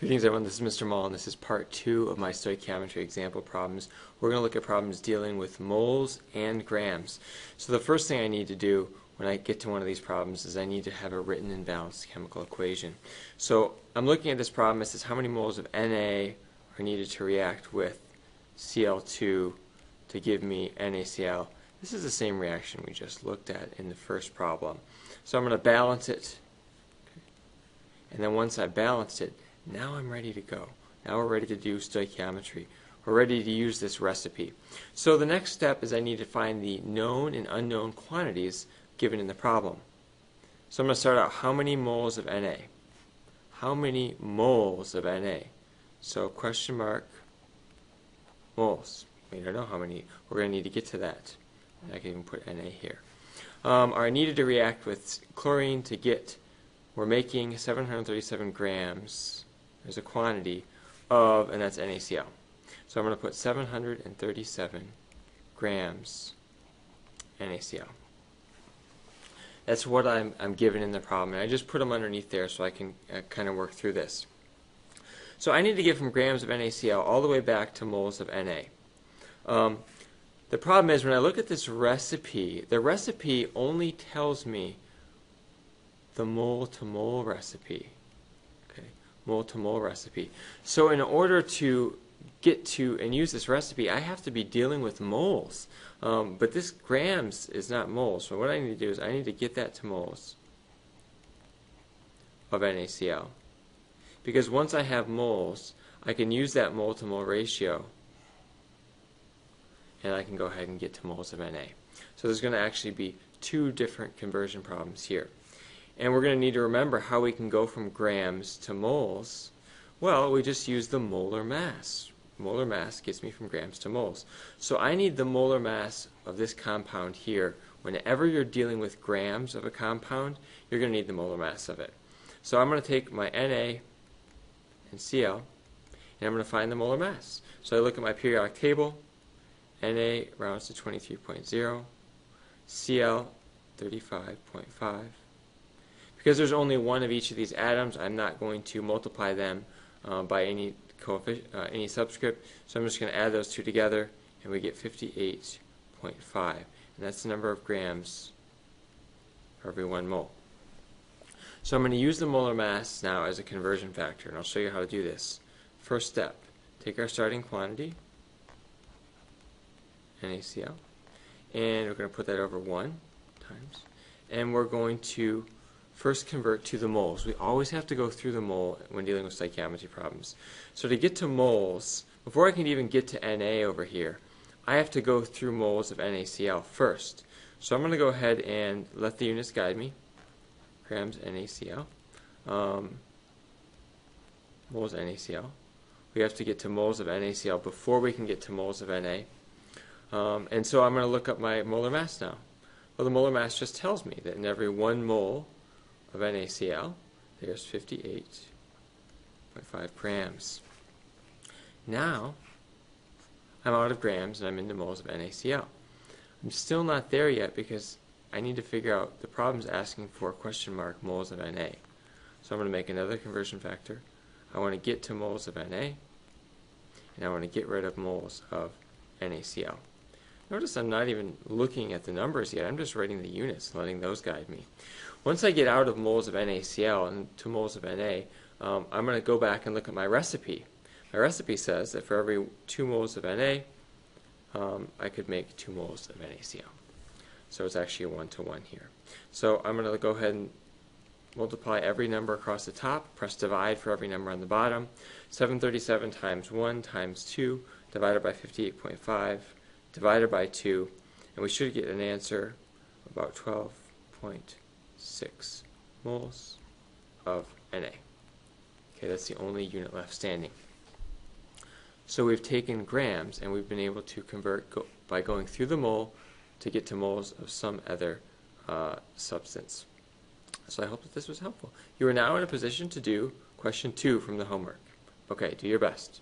Greetings everyone, this is Mr. Mull and this is part 2 of my stoichiometry example problems. We're going to look at problems dealing with moles and grams. So the first thing I need to do when I get to one of these problems is I need to have a written and balanced chemical equation. So I'm looking at this problem. It says how many moles of Na are needed to react with Cl2 to give me NaCl. This is the same reaction we just looked at in the first problem. So I'm going to balance it, and then once I balanced it, now I'm ready to go. Now we're ready to do stoichiometry. We're ready to use this recipe. So the next step is I need to find the known and unknown quantities given in the problem. So I'm going to start out, how many moles of Na? How many moles of Na? So question mark, moles. We don't know how many. We're going to need to get to that. I can even put Na here. I needed to react with chlorine to get, we're making 737 grams. There's a quantity of, and that's NaCl. So I'm going to put 737 grams NaCl. That's what I'm given in the problem. And I just put them underneath there so I can kind of work through this. So I need to get from grams of NaCl all the way back to moles of Na. The problem is when I look at this recipe, the recipe only tells me the mole-to-mole recipe. Okay, mole-to-mole recipe. So in order to get to and use this recipe, I have to be dealing with moles. But this grams is not moles. So what I need to do is I need to get that to moles of NaCl. Because once I have moles, I can use that mole-to-mole ratio and I can go ahead and get to moles of Na. So there's going to actually be two different conversion problems here. And we're going to need to remember how we can go from grams to moles. Well, we just use the molar mass. Molar mass gets me from grams to moles. So I need the molar mass of this compound here. Whenever you're dealing with grams of a compound, you're going to need the molar mass of it. So I'm going to take my Na and Cl, and I'm going to find the molar mass. So I look at my periodic table. Na rounds to 23.0, Cl 35.5. Because there's only one of each of these atoms, I'm not going to multiply them by any subscript. So I'm just going to add those two together, and we get 58.5. And that's the number of grams for every 1 mole. So I'm going to use the molar mass now as a conversion factor, and I'll show you how to do this. First step, take our starting quantity, NaCl, and we're going to put that over 1 times, and we're going to first convert to the moles. We always have to go through the mole when dealing with stoichiometry problems. So to get to moles, before I can even get to Na over here, I have to go through moles of NaCl first. So I'm going to go ahead and let the units guide me. Grams NaCl. Moles NaCl. We have to get to moles of NaCl before we can get to moles of Na. And so I'm going to look up my molar mass now. Well, the molar mass just tells me that in every 1 mole of NaCl, there's 58.5 grams. Now, I'm out of grams and I'm into moles of NaCl. I'm still not there yet because I need to figure out the problem's asking for question mark moles of Na. So I'm going to make another conversion factor. I want to get to moles of Na, and I want to get rid of moles of NaCl. Notice I'm not even looking at the numbers yet. I'm just writing the units and letting those guide me. Once I get out of moles of NaCl and to moles of Na, I'm going to go back and look at my recipe. My recipe says that for every 2 moles of Na, I could make 2 moles of NaCl. So it's actually a 1-to-1 here. So I'm going to go ahead and multiply every number across the top, press divide for every number on the bottom. 737 times 1 times 2 divided by 58.5 divided by 2, and we should get an answer of about 12.6 moles of Na. Okay, that's the only unit left standing. So we've taken grams and we've been able to convert by going through the mole to get to moles of some other substance. So I hope that this was helpful. You are now in a position to do question 2 from the homework. Okay, do your best.